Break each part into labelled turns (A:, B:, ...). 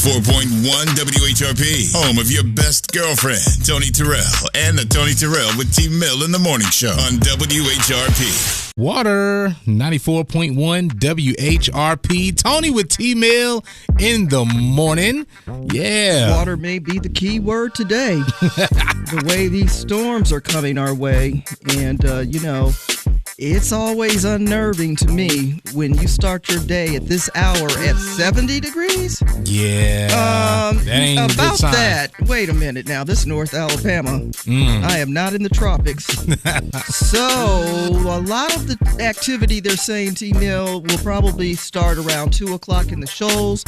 A: 94.1 WHRP, home of your best girlfriend, Tony Terrell, and the Tony Terrell with T Mill in the Morning Show on WHRP.
B: Water, 94.1 WHRP. Tony with T Mill in the morning. Yeah.
C: Water may be the key word today. The way these storms are coming our way. And, it's always unnerving to me when you start your day at this hour at 70 degrees.
B: Yeah. That ain't a good sign.
C: That. Wait a minute now. This is North Alabama. I am not in the tropics. So a lot of the activity they're saying, T-Mill, will probably start around 2 o'clock in the shoals.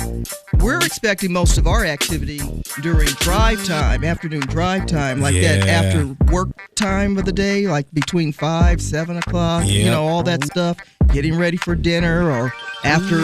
C: We're expecting most of our activity during drive time, afternoon drive time, like that after work time of the day, like between 5, 7 o'clock.
B: Yep.
C: All that stuff, getting ready for dinner or after,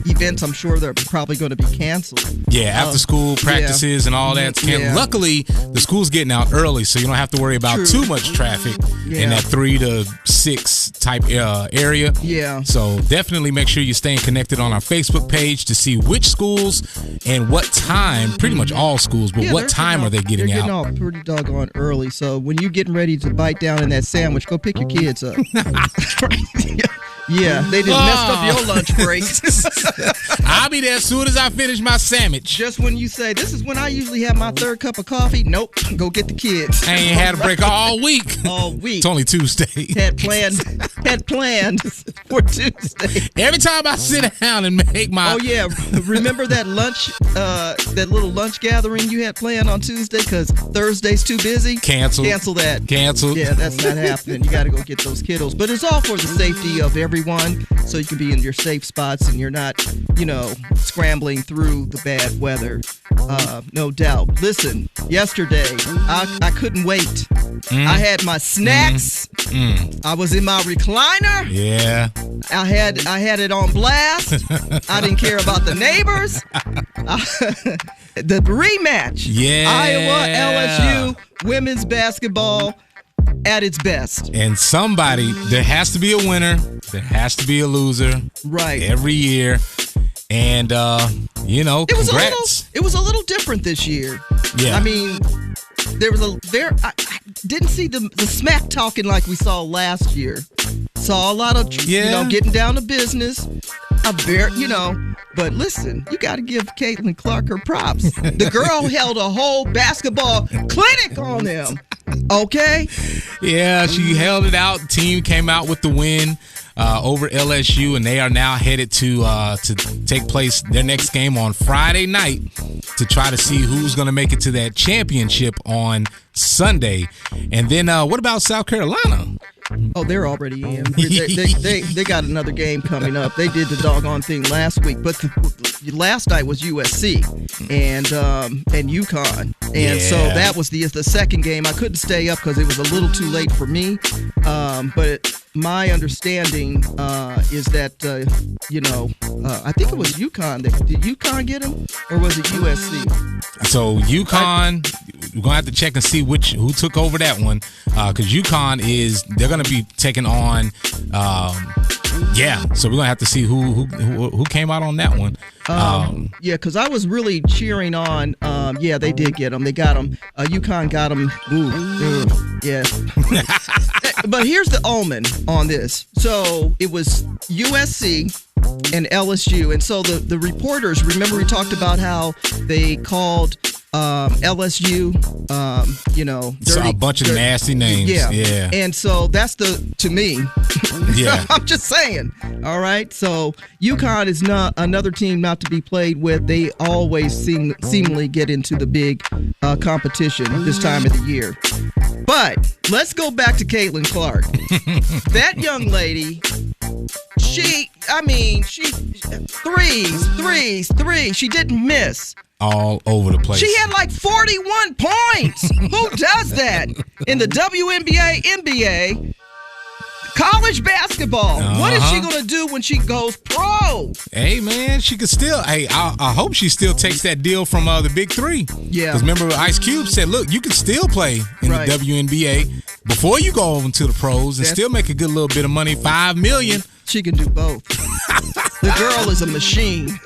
C: events I'm sure they're probably going to be canceled.
B: Yeah, after school practices and all that. Luckily, the school's getting out early, so you don't have to worry about too much traffic in that 3 to 6 type area.
C: Yeah.
B: So definitely make sure you're staying connected on our Facebook page to see which schools and what time, pretty much all schools, but what time are they getting out?
C: They're getting off pretty doggone early, so when you're getting ready to bite down in that sandwich, go pick your kids up. Yeah, they just messed up your lunch break.
B: I'll be there as soon as I finish my sandwich.
C: Just when you say, this is when I usually have my third cup of coffee. Nope, go get the kids.
B: I ain't had a break all week.
C: All week.
B: It's only Tuesday.
C: Had planned for Tuesday.
B: Every time I sit down and make my...
C: Oh, yeah. Remember that lunch, that little lunch gathering you had planned on Tuesday because Thursday's too busy?
B: Canceled.
C: Cancel that.
B: Canceled.
C: Yeah, that's not happening. You got to go get those kiddos. But it's all for the safety of everyone, so you can be in your safe spots and you're not, scrambling through the bad weather. No doubt. Listen, yesterday, I couldn't wait. I had my snacks. I was in my recliner.
B: Yeah.
C: I had it on blast. I didn't care about the neighbors. The rematch.
B: Yeah.
C: Iowa LSU women's basketball at its best.
B: And there has to be a winner. There has to be a loser.
C: Right.
B: Every year. And, congrats.
C: It was a little different this year.
B: Yeah.
C: I mean, I didn't see the smack talking like we saw last year. Saw a lot of, getting down to business. But listen, you got to give Caitlin Clark her props. The girl held a whole basketball clinic on them. Okay?
B: Yeah, she held it out. Team came out with the win over LSU, and they are now headed to take place their next game on Friday night to try to see who's going to make it to that championship on Sunday. And then what about South Carolina?
C: Oh, they're already in. They got another game coming up. They did the doggone thing last week, but last night was USC and UConn, and so that was the second game. I couldn't stay up because it was a little too late for me. But my understanding is that I think it was UConn. Did UConn get him, or was it USC?
B: So UConn, we're gonna have to check and see who took over that one, because UConn they're gonna be taking on. So we're gonna have to see who came out on that one.
C: Because I was really cheering on. They did get him. They got him. UConn got him. Yeah. But here's the omen on this. So it was USC and LSU, and so the reporters. Remember, we talked about how they called LSU,
B: dirty, a bunch of nasty names. Yeah.
C: And so that's to me.
B: Yeah.
C: I'm just saying. All right. So UConn is not another team not to be played with. They always seemingly get into the big competition this time of the year. But let's go back to Caitlin Clark. That young lady, she threes. She didn't miss.
B: All over the place.
C: She had like 41 points. Who does that in the WNBA, NBA, college basketball? What is she going to do when she goes pro?
B: Hey, man, she could still. Hey, I hope she still takes that deal from the Big Three.
C: Yeah.
B: Because remember, Ice Cube said, look, you can still play in the WNBA. before you go on to the pros and still make a good little bit of money, $5 million.
C: She can do both. The girl is a machine,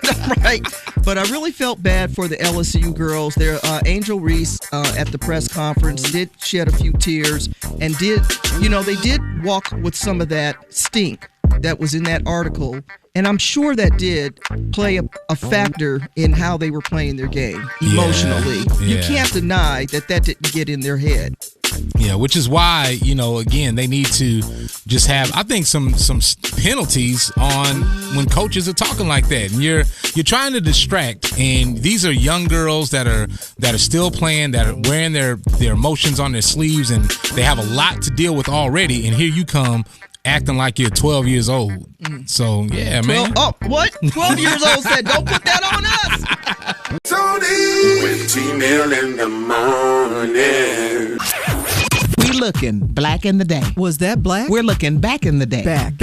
C: right? But I really felt bad for the LSU girls. Their Angel Reese at the press conference did shed a few tears and they did walk with some of that stink that was in that article. And I'm sure that did play a factor in how they were playing their game emotionally.
B: Yeah.
C: You can't deny that didn't get in their head.
B: Yeah, which is why, again, they need to just have, I think, some penalties on when coaches are talking like that. And you're trying to distract, and these are young girls that are still playing, that are wearing their emotions on their sleeves, and they have a lot to deal with already. And here you come acting like you're 12 years old. So, yeah, man.
C: What? 12 years old said, don't put that on us.
D: Tony with T-Mill in the morning.
E: We looking black in the day.
C: Was that black?
E: We're looking back in the day.
C: Back.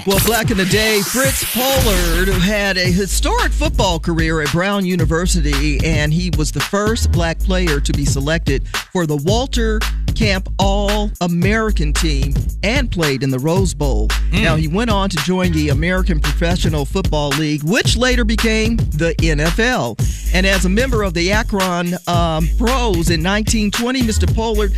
E: Well,
C: Back in the day, Fritz Pollard had a historic football career at Brown University, and he was the first black player to be selected for the Walter Camp All-American team and played in the Rose Bowl. Now, he went on to join the American Professional Football League, which later became the NFL. And as a member of the Akron Pros in 1920, Mr. Pollard,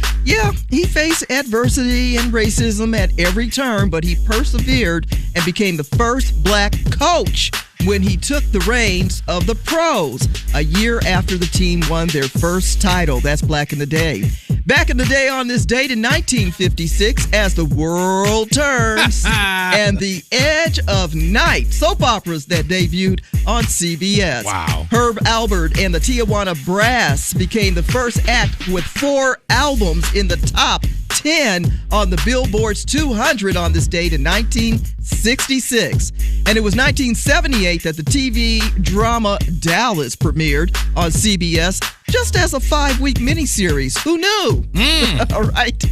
C: he faced adversity and racism at every turn, but he persevered and became the first black coach when he took the reins of the Pros a year after the team won their first title. That's back in the day. Back in the day on this date in 1956, as the world turns and the edge of night, soap operas that debuted on CBS.
B: Wow.
C: Herb Albert and the Tijuana Brass became the first act with 4 albums in the top 10 on the Billboard's 200 on this date in 1966. And it was 1978 that the TV drama Dallas premiered on CBS just as a 5-week miniseries. Who knew? All right.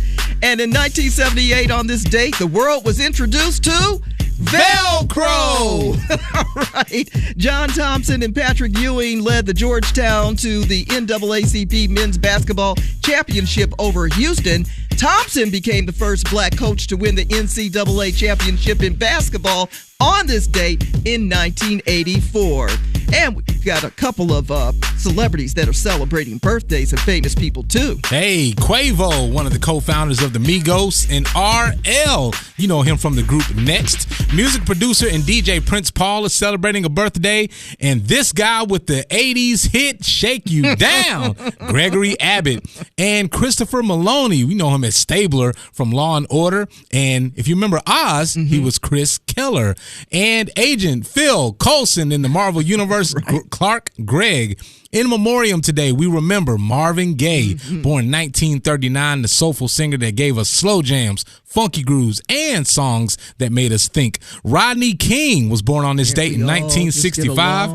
C: And in 1978 on this date, the world was introduced to Velcro. All right. John Thompson and Patrick Ewing led the Georgetown to the NAACP Men's Basketball Championship over Houston. Thompson became the first black coach to win the NCAA championship in basketball on this date in 1984. And we've got a couple of celebrities that are celebrating birthdays and famous people, too.
B: Hey, Quavo, one of the co-founders of the Migos, and RL, you know him from the group Next. Music producer and DJ Prince Paul is celebrating a birthday, and this guy with the 80s hit Shake You Down, Gregory Abbott, and Christopher Maloney. We know him as Stabler from Law & Order, and if you remember Oz, he was Chris Keller, and Agent Phil Coulson in the Marvel Universe, Clark Gregg. In memoriam today, we remember Marvin Gaye, born 1939, the soulful singer that gave us slow jams, funky grooves, and songs that made us think. Rodney King was born on this date in 1965.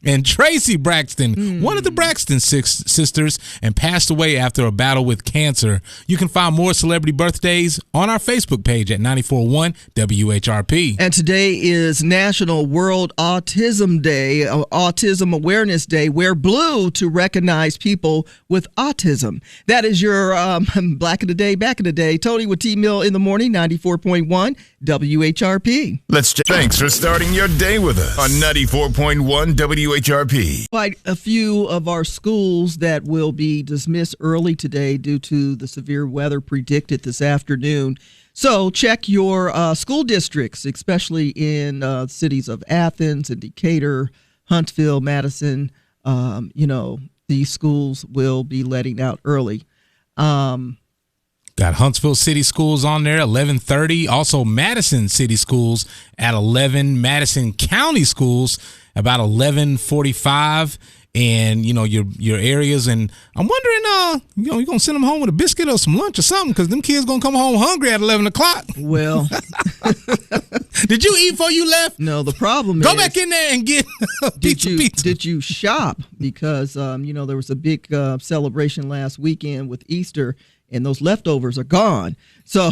B: And Tracy Braxton, one of the Braxton sisters, and passed away after a battle with cancer. You can find more celebrity birthdays on our Facebook page at 94.1 WHRP.
C: And today is National World Autism Day, Autism Awareness Day. Wear blue to recognize people with autism. That is your Black in the Day, Back in the Day. Tony with T-Mill in the morning, 94.1 WHRP.
A: Thanks for starting your day with us on 94.1 WHRP.
C: Quite a few of our schools that will be dismissed early today due to the severe weather predicted this afternoon. So check your school districts, especially in cities of Athens and Decatur, Huntsville, Madison. These schools will be letting out early.
B: Got Huntsville City Schools on there, 11:30. Also Madison City Schools at 11. Madison County Schools about 11:45. And, your areas. And I'm wondering, you're going to send them home with a biscuit or some lunch or something, because them kids going to come home hungry at 11 o'clock.
C: Well.
B: Did you eat before you left?
C: No, the problem is.
B: Go back in there and get pizza.
C: Did you shop? Because, there was a big celebration last weekend with Easter, and those leftovers are gone. So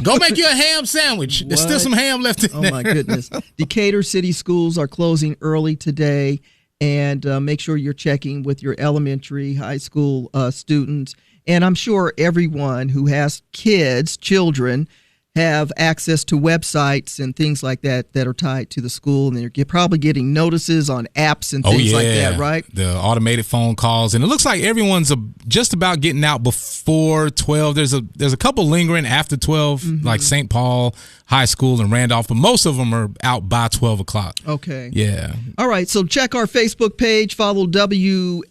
B: go make you a ham sandwich. There's still some ham left in there.
C: Oh, my goodness. Decatur City Schools are closing early today. And make sure you're checking with your elementary, high school students. And I'm sure everyone who has children, have access to websites and things like that are tied to the school, and they're probably getting notices on apps and things like that, right?
B: The automated phone calls, and it looks like everyone's just about getting out before 12. There's a couple lingering after 12, like St. Paul High School and Randolph, but most of them are out by 12 o'clock.
C: Okay.
B: Yeah.
C: All right, so check our Facebook page, follow WAAYTV.com,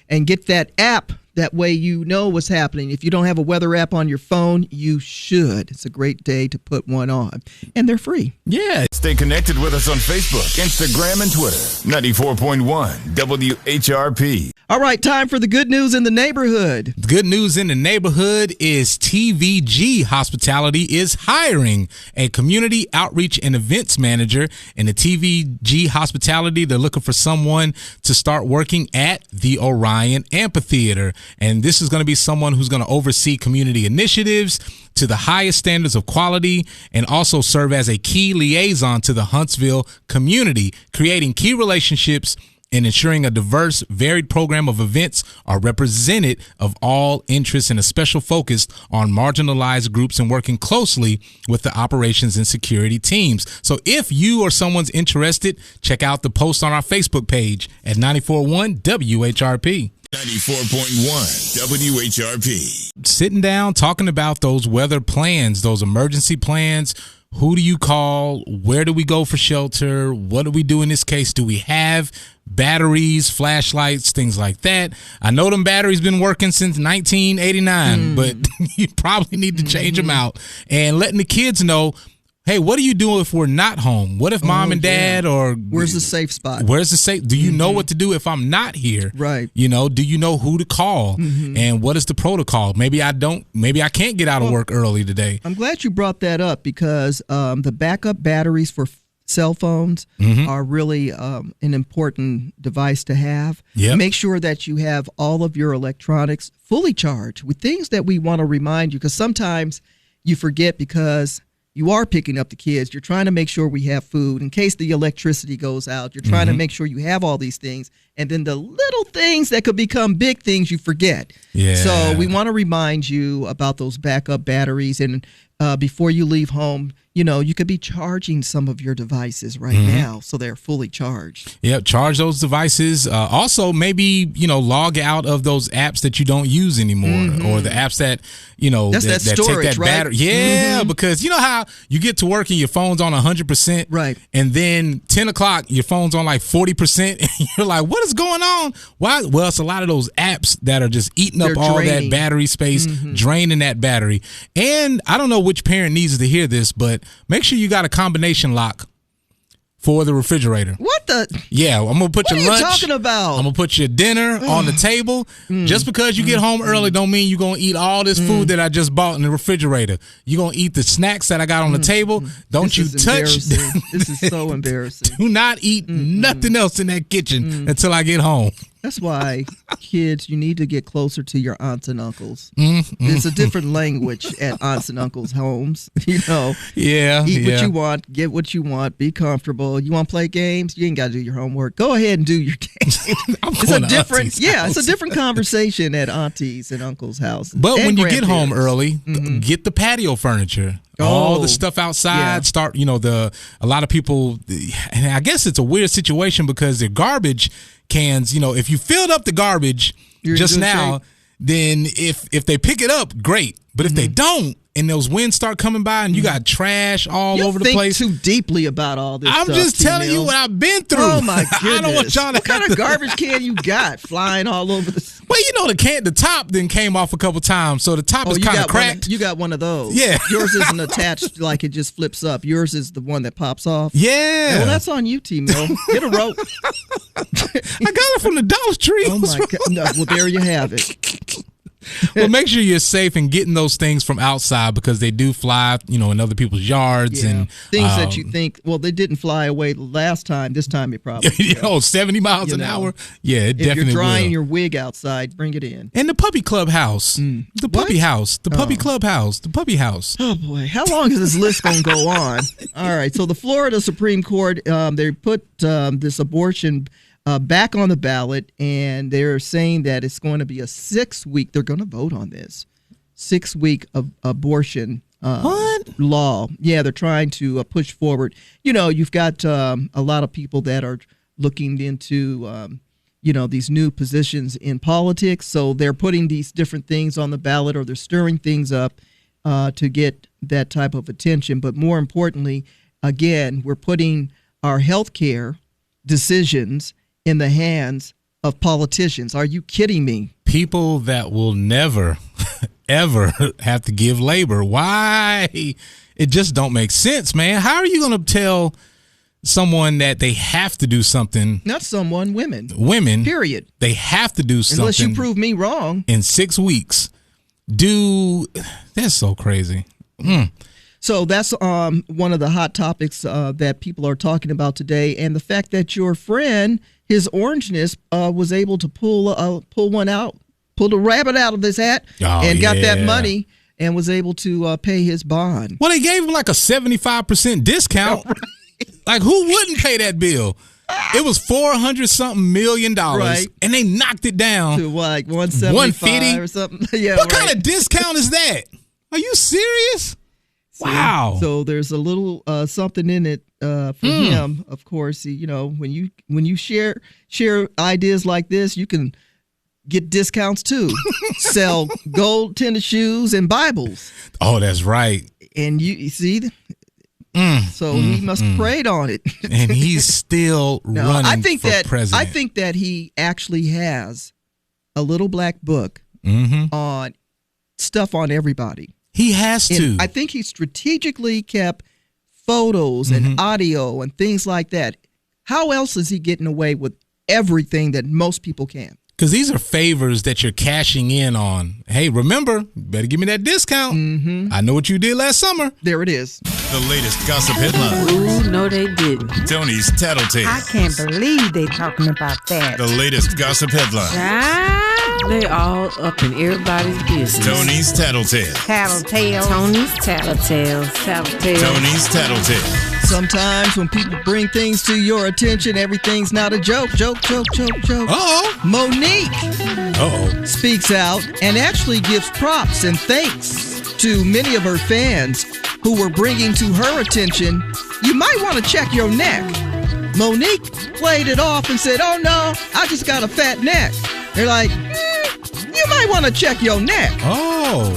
C: and get that app. That way you know what's happening. If you don't have a weather app on your phone, you should. It's a great day to put one on. And they're free.
B: Yeah.
A: Stay connected with us on Facebook, Instagram, and Twitter. 94.1 WHRP.
C: All right, time for the good news in the neighborhood.
B: The good news in the neighborhood is TVG Hospitality is hiring a community outreach and events manager. And the TVG Hospitality, they're looking for someone to start working at the Orion Amphitheater. And this is going to be someone who's going to oversee community initiatives to the highest standards of quality and also serve as a key liaison to the Huntsville community, creating key relationships and ensuring a diverse, varied program of events are represented of all interests and a special focus on marginalized groups and working closely with the operations and security teams. So if you or someone's interested, check out the post on our Facebook page at 94.1 WHRP.
A: 94.1 WHRP.
B: Sitting down, talking about those weather plans, those emergency plans. Who do you call? Where do we go for shelter? What do we do in this case? Do we have batteries, flashlights, things like that? I know them batteries been working since 1989, but you probably need to change them out. And letting the kids know, hey, what do you do if we're not home? What if mom and dad or
C: where's the safe spot?
B: Where's the safe? Do you know what to do if I'm not here?
C: Right.
B: You know, do you know who to call? And what is the protocol? Maybe I don't. Maybe I can't get out of work early today.
C: I'm glad you brought that up because the backup batteries for cell phones are really an important device to have.
B: Yep.
C: Make sure that you have all of your electronics fully charged with things that we want to remind you, because sometimes you forget because you are picking up the kids. You're trying to make sure we have food in case the electricity goes out. You're trying to make sure you have all these things. And then the little things that could become big things you forget.
B: Yeah.
C: So we want to remind you about those backup batteries. And before you leave home, you know, you could be charging some of your devices right now so they're fully charged.
B: Yep, charge those devices. Also, maybe, you know, log out of those apps that you don't use anymore or the apps that, you know,
C: That's that storage,
B: take that
C: right?
B: battery. Yeah, because you know how you get to work and your phone's on 100%.
C: Right.
B: And then 10 o'clock, your phone's on like 40%. And you're like, what is going on? Why? Well, it's a lot of those apps that are just eating up all that battery space, draining that battery. And I don't know which parent needs to hear this, but make sure you got a combination lock for the refrigerator.
C: What the?
B: Yeah, I'm gonna put
C: What
B: your
C: are you
B: lunch.
C: talking about?
B: I'm gonna put your dinner on the table. Just because you get home early don't mean you're gonna eat all this food that I just bought in the refrigerator. You're gonna eat the snacks that I got on the table. Don't you touch.
C: This is so embarrassing.
B: Do not eat nothing else in that kitchen until I get home.
C: That's why, kids, you need to get closer to your aunts and uncles. It's a different language at aunts and uncles' homes. You know,
B: Yeah.
C: eat what you want, get what you want, be comfortable. You want to play games? You ain't got to do your homework. Go ahead and do your games. It's a different, it's a different conversation at aunties and uncles' house.
B: But
C: and
B: when you get home
C: grandparents.
B: early, get the patio furniture. All the stuff outside, start, you know, a lot of people, and I guess it's a weird situation because the garbage cans, you know, if you filled up the garbage just now, then if they pick it up, great. But if they don't, and those winds start coming by and you got trash all over the place.
C: You think too deeply about all this
B: I'm
C: stuff,
B: just telling you what I've been through.
C: Oh, my goodness.
B: I don't want y'all to
C: What kind of garbage can you got flying all over the...
B: Well, you know, the top then came off a couple times, so the top is kind of cracked.
C: You got one of those.
B: Yeah.
C: Yours isn't attached like it just flips up. Yours is the one that pops off.
B: Yeah.
C: Well, that's on you, T-Mill. Get a rope.
B: I got it from the Dollar Tree.
C: Oh, my God. No, well, there you have it.
B: Well, make sure you're safe in getting those things from outside because they do fly, you know, in other people's yards and
C: things that you think, well, they didn't fly away last time. This time it probably
B: you know, 70 miles an hour. Yeah, it definitely
C: If you're drying
B: will.
C: your wig outside, bring it in.
B: And the puppy clubhouse, the puppy house, the puppy clubhouse, the puppy house.
C: Oh boy, how long is this list going to go on? All right, so the Florida Supreme Court, they put this abortion back on the ballot, and they're saying that it's going to be a 6-week. They're going to vote on this 6-week abortion law. Yeah, they're trying to push forward. You've got a lot of people that are looking into these new positions in politics. So they're putting these different things on the ballot, or they're stirring things up to get that type of attention. But more importantly, again, we're putting our health care decisions in the hands of politicians. Are you kidding me?
B: People that will never, ever have to give labor. Why? It just don't make sense, man. How are you going to tell someone that they have to do something?
C: Not someone, women.
B: Women.
C: Period.
B: They have to do something.
C: Unless you prove me wrong.
B: In 6 weeks. That's so crazy.
C: So that's one of the hot topics that people are talking about today, and the fact that your friend, his orangeness, was able to pull the rabbit out of his hat, and got that money, and was able to pay his bond.
B: Well, they gave him like a 75% discount. Right. Like, who wouldn't pay that bill? It was $400-something million, right, and they knocked it down
C: to like 175 or something. Yeah,
B: what kind of discount is that? Are you serious? Wow.
C: So there's a little something in it for him. Of course, when you share ideas like this, you can get discounts too. Sell gold tennis shoes and Bibles.
B: Oh, that's right.
C: And you see. So he must have prayed on it.
B: And he's still running for president.
C: I think that he actually has a little black book on stuff on everybody.
B: He has to.
C: And I think he strategically kept photos and audio and things like that. How else is he getting away with everything that most people can?
B: Because these are favors that you're cashing in on. Hey, remember, better give me that discount. I know what you did last summer.
C: There it is.
A: The latest gossip headlines.
F: Ooh, no, they didn't.
A: Tony's Tattletales.
G: I can't believe they talking about that.
A: The latest gossip headlines.
F: They all up in everybody's business.
A: Tony's Tattletales.
G: Tattletales.
F: Tony's Tattletales.
A: Tony's Tattletales.
C: Sometimes when people bring things to your attention, everything's not a joke. Joke.
B: Uh-oh.
C: Monique speaks out and actually gives props and thanks to many of her fans who were bringing to her attention, you might want to check your neck. Monique played it off and said, oh no, I just got a fat neck. They're like, you might want to check your neck.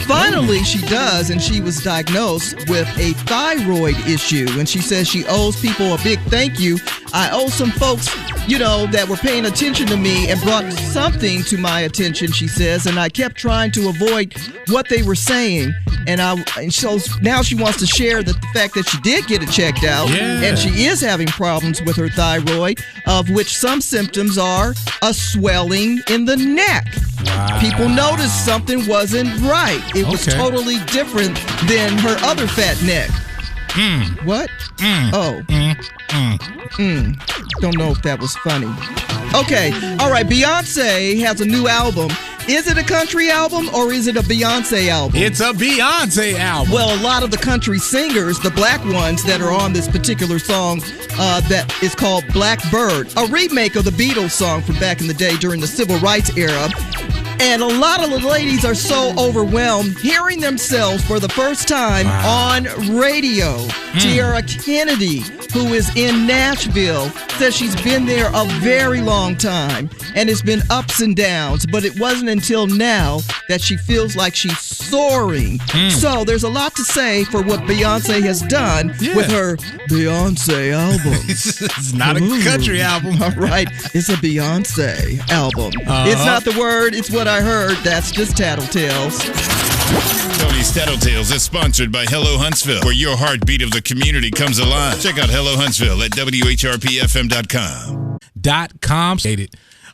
C: Finally, she does, and she was diagnosed with a thyroid issue. And she says she owes people a big thank you. I owe some folks, that were paying attention to me and brought something to my attention, she says. And I kept trying to avoid what they were saying. And so now she wants to share the fact that she did get it checked out.
B: Yeah.
C: And she is having problems with her thyroid, of which some symptoms are a swelling in the neck.
B: Wow.
C: People noticed something wasn't right. It was totally different than her other fat neck. What? Don't know if that was funny. Okay. All right. Beyonce has a new album. Is it a country album or is it a Beyonce album?
B: It's a Beyonce album.
C: Well, a lot of the country singers, the black ones that are on this particular song that is called Blackbird, a remake of the Beatles song from back in the day during the Civil Rights era. And a lot of the ladies are so overwhelmed hearing themselves for the first time on radio. Tiara Kennedy, who is in Nashville, says she's been there a very long time and it's been ups and downs, but it wasn't until now that she feels like she's soaring. So there's a lot to say for what Beyonce has done with her Beyonce album.
B: It's not a country album.
C: All right, it's a Beyonce album. It's not the word, it's what I heard. That's just Tattletales.
A: Tony's Tattletales is sponsored by Hello Huntsville, where your heartbeat of the community comes alive. Check out Hello Huntsville at WHRPFM.com.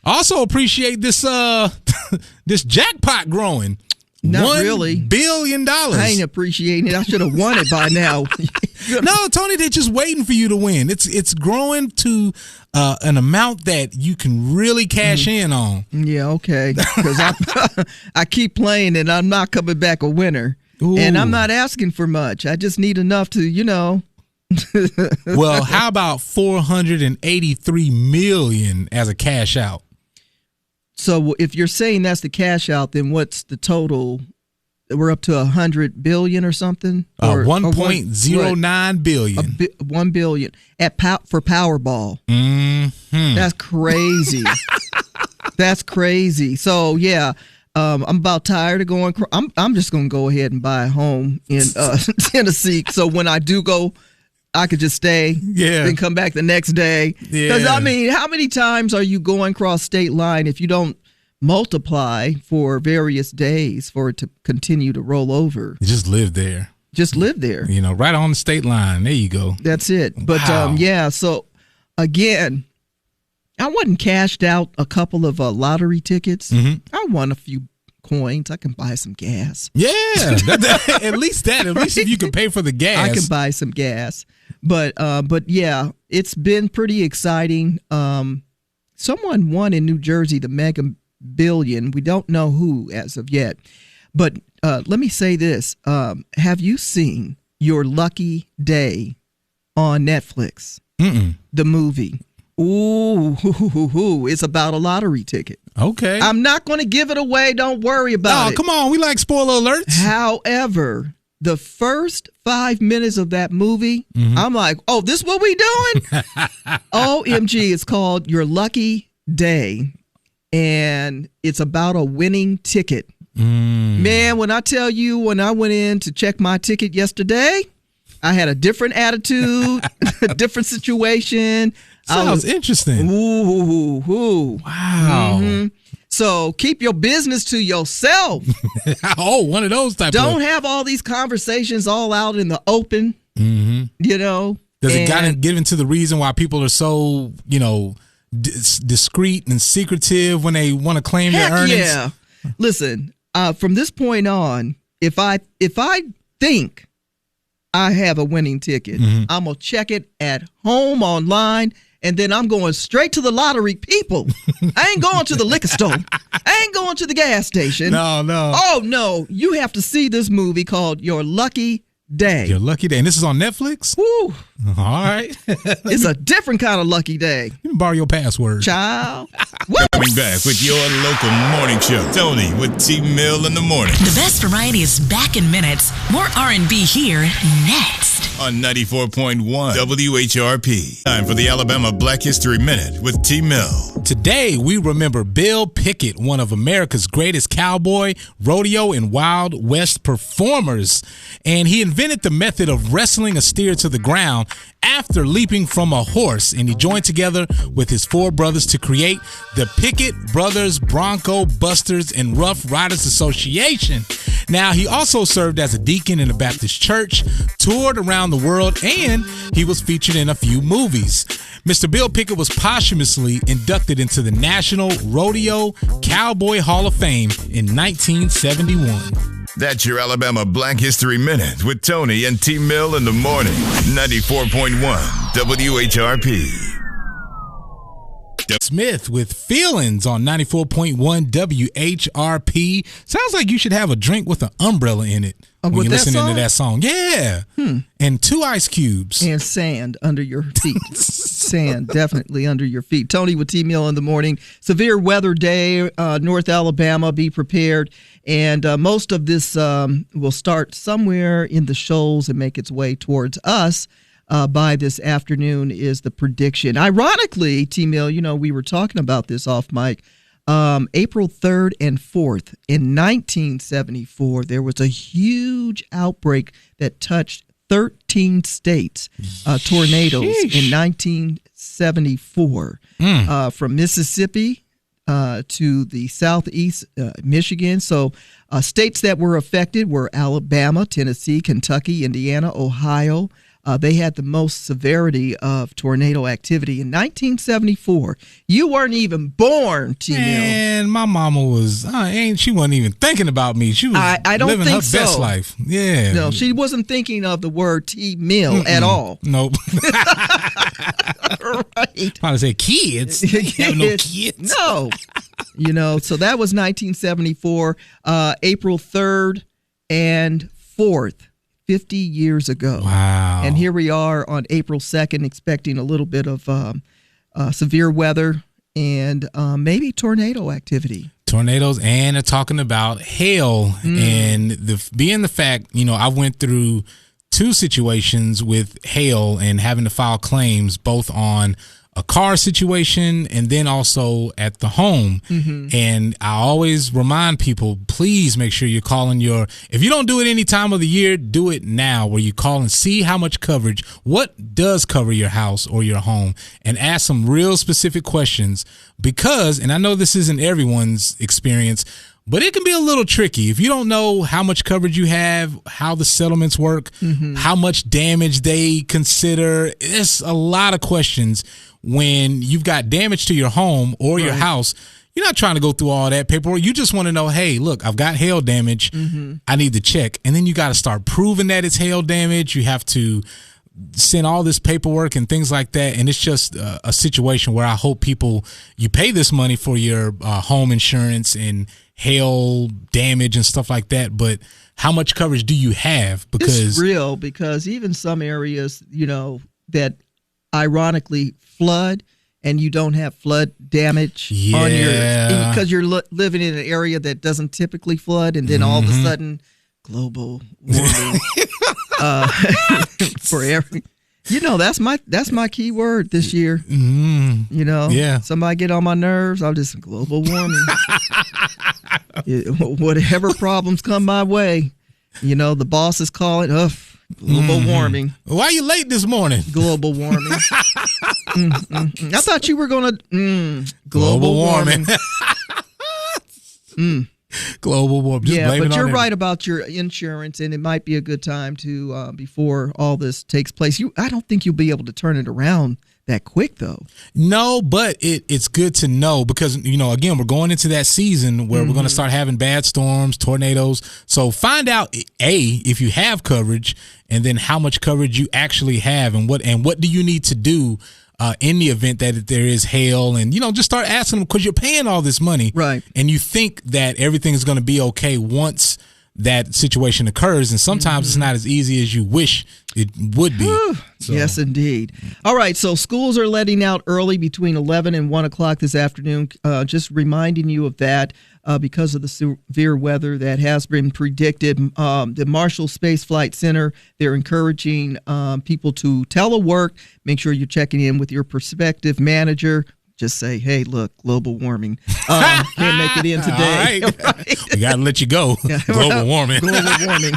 B: Also appreciate this this jackpot growing.
C: Not really.
B: $1 billion.
C: I ain't appreciating it. I should have won it by now.
B: No, Tony, they're just waiting for you to win. It's growing to an amount that you can really cash in on.
C: Yeah, okay. Because I keep playing and I'm not coming back a winner.
B: Ooh.
C: And I'm not asking for much. I just need enough to,
B: Well, how about $483 million as a cash out?
C: So if you're saying that's the cash out, then what's the total? We're up to $100 billion or something. Or
B: 1.09 billion.
C: $1 billion for Powerball.
B: Mm-hmm.
C: That's crazy. That's crazy. So yeah, I'm about tired of going. I'm just gonna go ahead and buy a home in Tennessee. So when I do go, I could just stay.
B: Yeah.
C: And come back the next day. Because
B: Yeah.
C: I mean, how many times are you going across state line if you don't multiply for various days for it to continue to roll over?
B: Just live there.
C: Just live there.
B: You know, right on the state line. There you go.
C: That's it. But
B: Wow.
C: yeah, so again, I wasn't cashed out a couple of lottery tickets.
B: Mhm.
C: I won a few coins. I can buy some gas.
B: Yeah. At least that. At least if you can pay for the gas.
C: I can buy some gas. But yeah, it's been pretty exciting. Someone won in New Jersey the Mega Billion. We don't know who as of yet. But let me say this. Have you seen Your Lucky Day on Netflix?
B: Mm-mm.
C: The movie. Ooh, it's about a lottery ticket.
B: Okay.
C: I'm not going to give it away. Don't worry about it.
B: Come on. We like spoiler alerts.
C: However, the first 5 minutes of that movie, I'm like, oh, this what we doing? OMG, it's called Your Lucky Day. And it's about a winning ticket. Man, when I tell you, when I went in to check my ticket yesterday, I had a different attitude, a different situation.
B: Sounds interesting.
C: Ooh.
B: Wow.
C: Mhm. So keep your business to yourself.
B: Oh, one of those type
C: Don't
B: of.
C: have all these conversations all out in the open.
B: Mm-hmm.
C: You know.
B: Does it get into the reason why people are so, discreet and secretive when they want to claim their earnings?
C: Yeah. Listen, from this point on, if I think I have a winning ticket, I'm gonna check it at home online. And then I'm going straight to the lottery people. I ain't going to the liquor store. I ain't going to the gas station.
B: No.
C: Oh, no. You have to see this movie called Your Lucky Day.
B: Your Lucky Day. And this is on Netflix?
C: Woo.
B: All right.
C: It's a different kind of lucky day.
B: You can borrow your password.
C: Child. Woo.
A: Coming back with your local morning show. Tony with T-Mill in the morning.
H: The best variety is back in minutes. More R&B here next.
A: On 94.1 WHRP. Time for the Alabama Black History Minute with T-Mill.
B: Today, we remember Bill Pickett, one of America's greatest cowboy, rodeo, and Wild West performers. And he invented the method of wrestling a steer to the ground after leaping from a horse. And he joined together with his four brothers to create the Pickett Brothers Bronco Busters and Rough Riders Association. Now, he also served as a deacon in a Baptist church, toured around the world, and he was featured in a few movies. Mr. Bill Pickett was posthumously inducted into the National Rodeo Cowboy Hall of Fame in 1971.
A: That's your Alabama Black History Minute with Tony and T-Mill in the morning. 94.1 WHRP.
B: Smith with Feelings on 94.1 WHRP. Sounds like you should have a drink with an umbrella in it when
C: with
B: you're
C: that
B: listening
C: song?
B: to that song. Yeah. And 2 ice cubes.
C: And sand under your feet. Sand definitely under your feet. Tony with T-Mill in the morning. Severe weather day, North Alabama. Be prepared. And most of this will start somewhere in the shoals and make its way towards us. By this afternoon is the prediction. Ironically, T-Mill, we were talking about this off mic. April 3rd and 4th in 1974, there was a huge outbreak that touched 13 states, tornadoes in 1974, from Mississippi to the southeast Michigan. So states that were affected were Alabama, Tennessee, Kentucky, Indiana, Ohio. They had the most severity of tornado activity in 1974. You weren't even born, T-Mill.
B: And my mama was, she wasn't even thinking about me. She was
C: I don't
B: living
C: think
B: her best
C: so.
B: life. Yeah.
C: No, she wasn't thinking of the word T-Mill at all.
B: Nope.
C: Right.
B: Probably say kids. Have no kids.
C: No. So that was 1974, April 3rd and 4th. 50 years ago.
B: Wow.
C: And here we are on April 2nd, expecting a little bit of severe weather and maybe tornado activity.
B: Tornadoes, and they're talking about hail. And being the fact, I went through 2 situations with hail and having to file claims both on a car situation and then also at the home. And I always remind people, please make sure you're calling if you don't do it any time of the year, do it now, where you call and see how much coverage, what does cover your house or your home, and ask some real specific questions because, and I know this isn't everyone's experience, but it can be a little tricky. If you don't know how much coverage you have, how the settlements work, how much damage they consider, it's a lot of questions. When you've got damage to your home or your house, you're not trying to go through all that paperwork. You just want to know, hey, look, I've got hail damage. I need to check. And then you got to start proving that it's hail damage. You have to send all this paperwork and things like that. And it's just a situation where I hope you pay this money for your home insurance and hail damage and stuff like that. But how much coverage do you have? Because
C: it's real, because even some areas, that ironically flood and you don't have flood damage on because you're living in an area that doesn't typically flood, and then all of a sudden global warming for every that's my key word this year. Somebody get on my nerves, I'll just global warming. Whatever problems come my way, the boss is calling global warming.
B: Why are you late this morning?
C: Global warming. I thought you were going to global warming.
B: Global warming.
C: Yeah, but you're right about your insurance, and it might be a good time to before all this takes place. I don't think you'll be able to turn it around that quick, though.
B: No, but it's good to know because, again, we're going into that season where we're going to start having bad storms, tornadoes. So find out, if you have coverage, and then how much coverage you actually have, and what do you need to do in the event that there is hail, and just start asking them, because you're paying all this money,
C: right?
B: And you think that everything is going to be okay once that situation occurs, and sometimes it's not as easy as you wish it would be.
C: Yes, indeed. All right, so schools are letting out early between 11 and 1 o'clock this afternoon. Just reminding you of that because of the severe weather that has been predicted. The Marshall Space Flight Center, they're encouraging people to telework. Make sure you're checking in with your prospective manager. Just say, hey, look, global warming. Can't make it in today.
B: All right. We got to let you go. Global warming.
C: Global warming.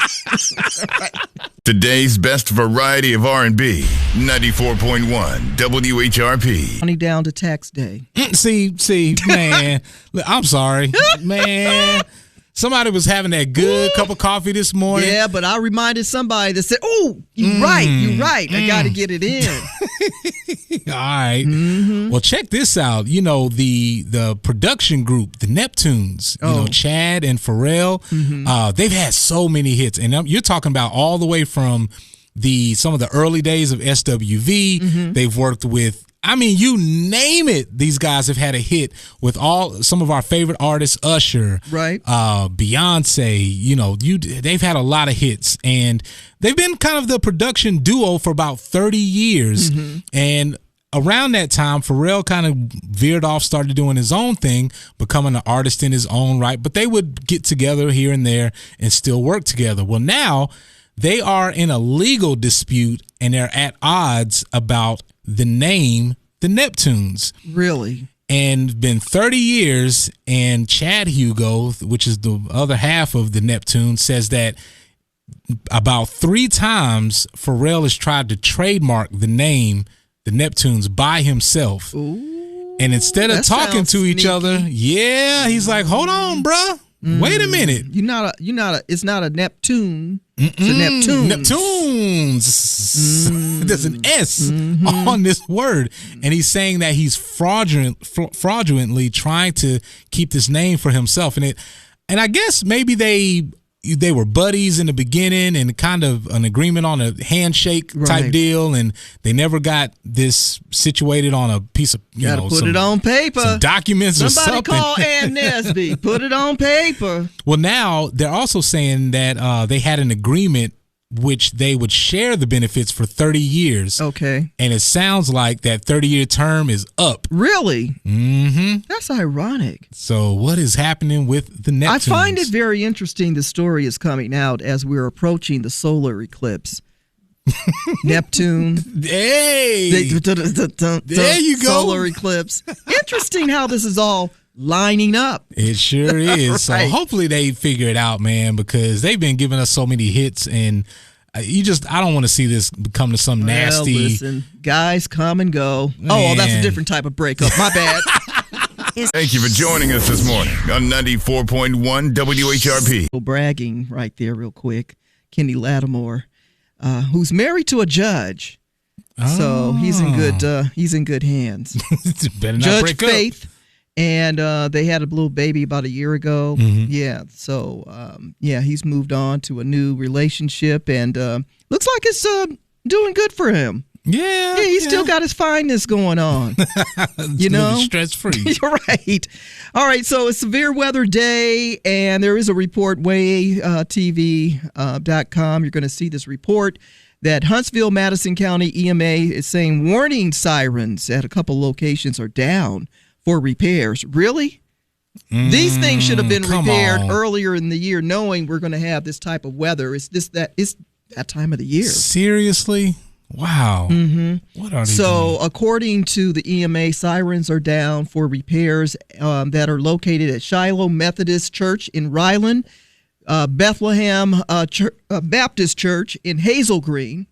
A: Today's best variety of R&B, 94.1 WHRP.
C: Money down to tax day.
B: See, man. I'm sorry. Man. Somebody was having that good cup of coffee this morning.
C: Yeah, but I reminded somebody that said, oh, you're right. I got to get it in.
B: All right. Well, check this out. The production group, the Neptunes, Chad and Pharrell, they've had so many hits. And you're talking about all the way from some of the early days of SWV. They've worked with, you name it. These guys have had a hit with some of our favorite artists, Usher,
C: right?
B: Beyonce. They've had a lot of hits, and they've been kind of the production duo for about 30 years. And around that time, Pharrell kind of veered off, started doing his own thing, becoming an artist in his own right. But they would get together here and there and still work together. Well, now they are in a legal dispute, and they're at odds about the name, the Neptunes.
C: Really?
B: And been 30 years, and Chad Hugo, which is the other half of the Neptunes, says that about 3 times Pharrell has tried to trademark the name, the Neptunes, by himself.
C: Ooh,
B: and instead of talking to each other, he's like, hold on, bruh. Wait a minute.
C: It's not a Neptune. It's a Neptunes.
B: Neptunes. There's an S on this word. And he's saying that he's fraudulently trying to keep this name for himself. And I guess maybe they were buddies in the beginning and kind of an agreement on a handshake type deal, and they never got this situated on a piece of
C: put it on paper,
B: some documents or something.
C: Somebody call Ann Nesby. Put it on paper.
B: Well, now they're also saying that they had an agreement which they would share the benefits for 30 years.
C: Okay.
B: And it sounds like that 30-year term is up.
C: Really?
B: Mm-hmm.
C: That's ironic.
B: So what is happening with the Neptunes?
C: I find it very interesting the story is coming out as we're approaching the solar eclipse. Neptune.
B: Hey! There you go.
C: Solar eclipse. Interesting how this is all lining up.
B: It sure is.
C: Right.
B: So hopefully they figure it out, man, because they've been giving us so many hits, and I don't want to see this become to some nasty.
C: Well, listen, guys come and go.
B: Man.
C: Oh, that's a different type of breakup. My bad.
A: Thank you for joining us this morning on 94.1 WHRP.
C: Bragging right there real quick. Kenny Lattimore, who's married to a judge. So he's in good hands.
B: Better not
C: Judge
B: break
C: Faith.
B: up.
C: And they had a little baby about a year ago.
B: Mm-hmm.
C: Yeah. So, he's moved on to a new relationship, and looks like it's doing good for him.
B: Yeah.
C: He's still got his fineness going on. You know?
B: Stress-free.
C: You're right. All right. So, it's Severe Weather Day, and there is a report, WayTV.com. You're going to see this report that Huntsville, Madison County EMA is saying warning sirens at a couple locations are down for repairs. Really? These things should have been repaired earlier in the year, knowing we're going to have this type of weather. It's that time of the year.
B: Seriously? Wow. Mm-hmm. What are they doing?
C: According to the EMA, sirens are down for repairs that are located at Shiloh Methodist Church in Ryland, Bethlehem Baptist Church in Hazel Green.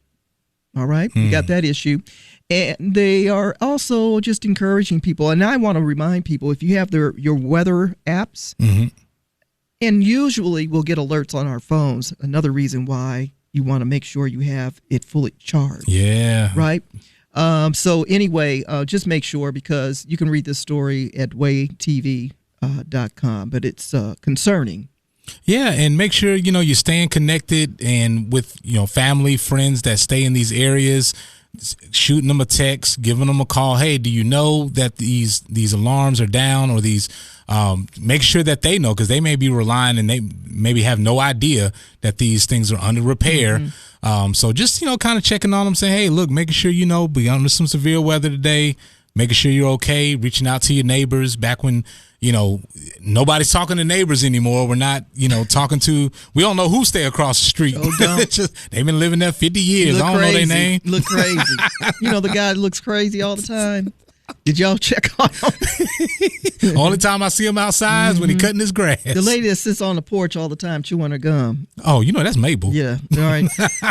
C: All right, we got that issue. And they are also just encouraging people. And I want to remind people, if you have your weather apps, and usually we'll get alerts on our phones, another reason why you want to make sure you have it fully charged.
B: Yeah.
C: Right? So anyway, just make sure, because you can read this story at WayTV.com, but it's concerning.
B: Yeah, and make sure, you're staying connected and with, family, friends that stay in these areas, shooting them a text, giving them a call. Hey, do you know that these alarms are down, or these make sure that they know, because they may be relying and they maybe have no idea that these things are under repair. So just, kind of checking on them, saying, hey, look, making sure we under some severe weather today, making sure you're okay, reaching out to your neighbors back when, nobody's talking to neighbors anymore. We're not, talking to, we don't know who stay across the street.
C: Oh, don't.
B: They've been living there 50 years. I don't know their name.
C: Look crazy. The guy looks crazy all the time. Did y'all check on him?
B: Only time I see him outside is when he cutting his grass.
C: The lady that sits on the porch all the time chewing her gum.
B: Oh, that's Mabel.
C: Yeah. All right.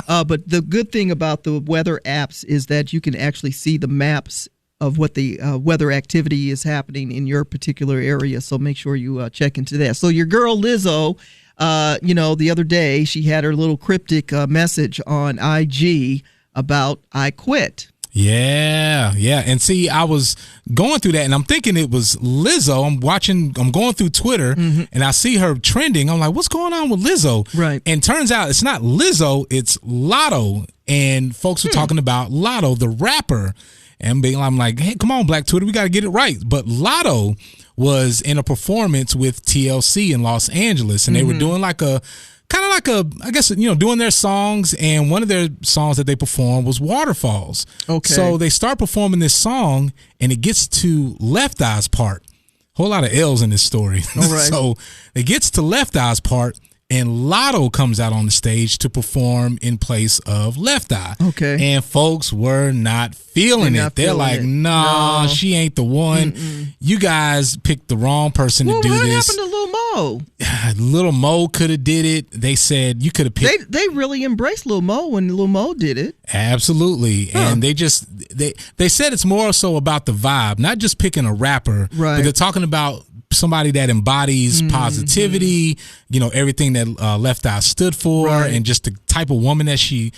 C: But the good thing about the weather apps is that you can actually see the maps of what the weather activity is happening in your particular area. So make sure you check into that. So your girl Lizzo, the other day, she had her little cryptic message on IG about I quit.
B: Yeah. And see, I was going through that, and I'm thinking it was Lizzo. I'm going through Twitter, and I see her trending. I'm like, what's going on with Lizzo?
C: Right.
B: And turns out it's not Lizzo, it's Latto. And folks were talking about Latto, the rapper. And I'm like, hey, come on, Black Twitter, we got to get it right. But Latto was in a performance with TLC in Los Angeles, and they were doing I guess, doing their songs, and one of their songs that they performed was Waterfalls.
C: Okay.
B: So they start performing this song, and it gets to Left Eye's part. Whole lot of L's in this story.
C: All right.
B: So it gets to Left Eye's part, and Latto comes out on the stage to perform in place of Left Eye.
C: Okay.
B: And folks were not feeling it. They're like, nah, no, she ain't the one. You guys picked the wrong person to do
C: what
B: this.
C: What happened to Lil Mo?
B: Lil Mo could have did it. They said you could have picked.
C: They really embraced Lil Mo when Lil Mo did it.
B: Absolutely. And they said it's more so about the vibe, not just picking a rapper,
C: right,
B: but they're talking about somebody that embodies positivity, everything that Left Eye stood for,
C: right,
B: and just the type of woman that she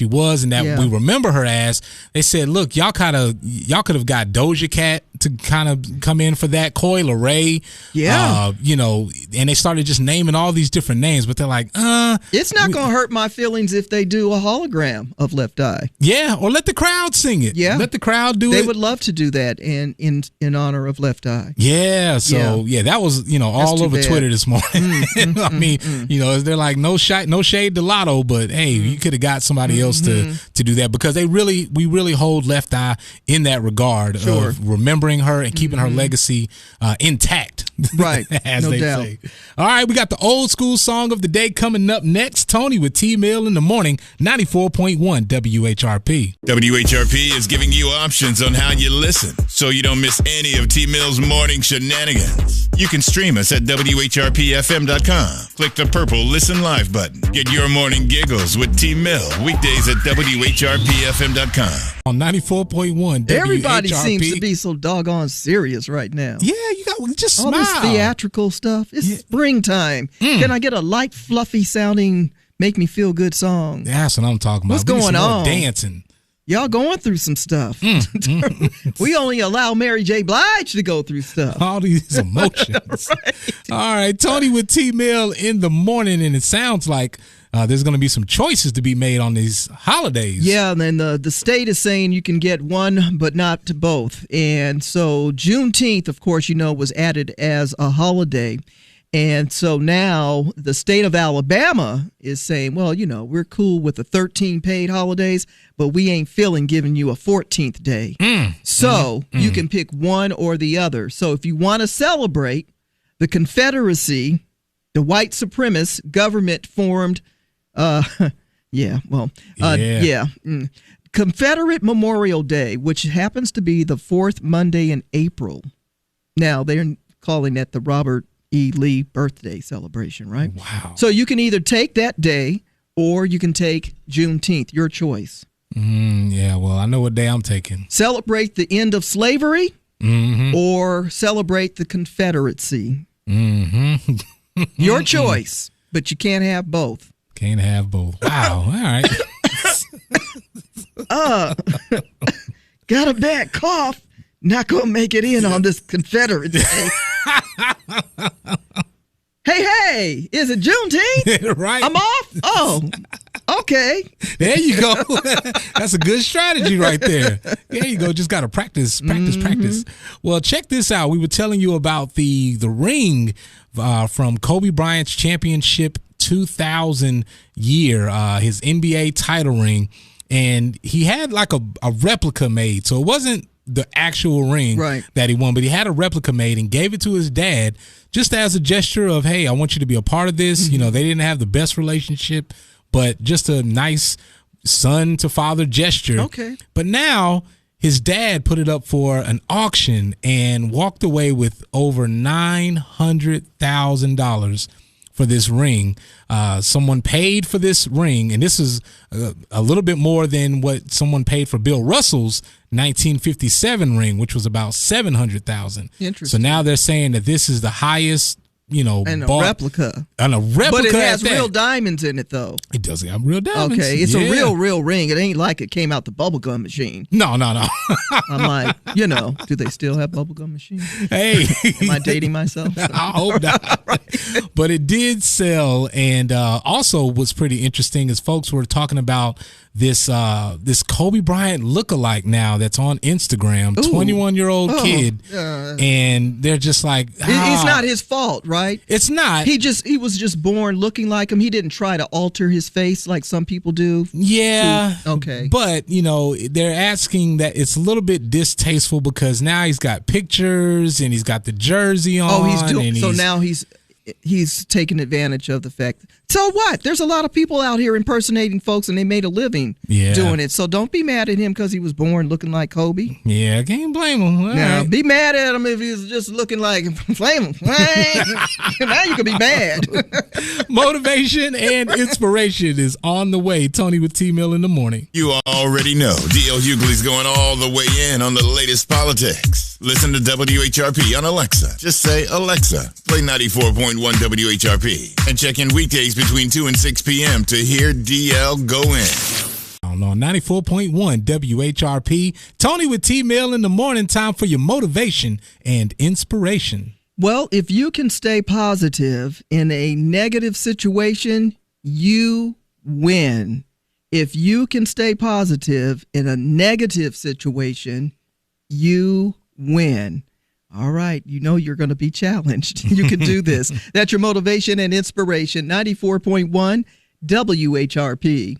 B: was, and that we remember her as. They said, look, y'all could have got Doja Cat to kind of come in for that, Coi Leray, and they started just naming all these different names, but they're like,
C: it's not gonna hurt my feelings if they do a hologram of Left Eye.
B: Yeah, or let the crowd sing it. Yeah, let the crowd do it.
C: They would love to do that in honor of Left Eye.
B: Yeah, so that was all over Twitter this morning. I mean, they're like, no shade to Latto, but but hey, you could have got somebody else to do that, because we really hold Left Eye in that regard of remembering her and keeping her legacy intact.
C: Right.
B: As
C: no
B: they
C: doubt.
B: say. All right, we got the old school song of the day coming up next. Tony with T-Mill in the morning, 94.1 WHRP.
A: WHRP is giving you options on how you listen, so you don't miss any of T-Mill's morning shenanigans. You can stream us at WHRPFM.com. Click the purple Listen Live button. Get your morning giggles with T-Mill weekdays at WHRPFM.com.
B: On 94.1 WHRP.
C: Everybody seems to be so doggone serious right now.
B: Yeah, you got just
C: all
B: smile.
C: This theatrical stuff. It's springtime. Can I get a light, fluffy sounding, make me feel good song?
B: That's what I'm talking about.
C: What's going on?
B: Dancing.
C: Y'all going through some stuff. We only allow Mary J. Blige to go through stuff.
B: All these emotions.
C: Right.
B: All right, Tony with T-Mill in the morning, and it sounds like there's going to be some choices to be made on these holidays.
C: Yeah, and then the state is saying you can get one, but not both. And so Juneteenth, of course, was added as a holiday. And so now the state of Alabama is saying, well, we're cool with the 13 paid holidays, but we ain't feeling giving you a 14th day. So you can pick one or the other. So if you want to celebrate the Confederacy, the white supremacist government formed, Confederate Memorial Day, which happens to be the fourth Monday in April. Now, they're calling that the Robert E. Lee birthday celebration, right?
B: Wow.
C: So you can either take that day or you can take Juneteenth, your choice.
B: Yeah, well, I know what day I'm taking.
C: Celebrate the end of slavery or celebrate the Confederacy. Your choice, but you can't have both.
B: Can't have both. Wow. All right.
C: Got a bad cough. Not going to make it in on this Confederate day. Hey, is it Juneteenth?
B: Right.
C: I'm off? Oh, okay.
B: There you go. That's a good strategy right there. There you go. Just got to practice. Well, check this out. We were telling you about the ring from Kobe Bryant's championship 2000 year, his NBA title ring. And he had like a replica made. So it wasn't the actual ring that he won, but he had a replica made and gave it to his dad just as a gesture of, hey, I want you to be a part of this. They didn't have the best relationship, but just a nice son to father gesture.
C: Okay.
B: But now his dad put it up for an auction and walked away with over $900,000 for this ring. Someone paid for this ring, and this is a little bit more than what someone paid for Bill Russell's 1957 ring, which was about $700,000.
C: Interesting.
B: So now they're saying that this is the highest,
C: and a replica.
B: And a replica.
C: But it has real diamonds in it, though.
B: It doesn't have real diamonds.
C: Okay, it's a real ring. It ain't like it came out the bubblegum machine.
B: No.
C: I'm like, do they still have bubblegum machines?
B: Hey.
C: Am I dating myself?
B: I hope not. Right. But it did sell, and also what's pretty interesting is folks were talking about this Kobe Bryant lookalike now that's on Instagram, 21-year-old kid, and they're just like,
C: it's not his fault, right?
B: It's not.
C: He was just born looking like him. He didn't try to alter his face like some people do.
B: Yeah.
C: Okay.
B: But they're asking that it's a little bit distasteful because now he's got pictures and he's got the jersey on.
C: Oh, now he's taking advantage of the fact. So what? There's a lot of people out here impersonating folks, and they made a living doing it. So don't be mad at him because he was born looking like Kobe.
B: Yeah, I can't blame him.
C: Right. Be mad at him if he was just looking like flame. Now you can be mad.
B: Motivation and inspiration is on the way. Tony with T-Mill in the morning.
A: You already know D.L. Hughley's going all the way in on the latest politics. Listen to WHRP on Alexa. Just say, Alexa, play 94.1 WHRP. And check in weekdays between 2 and 6 p.m. to hear DL go in.
B: On 94.1 WHRP. Tony with T-Mill in the morning. Time for your motivation and inspiration.
C: Well, if you can stay positive in a negative situation, you win. If you can stay positive in a negative situation, you win. All right, you're going to be challenged. You can do this. That's your motivation and inspiration. 94.1 WHRP.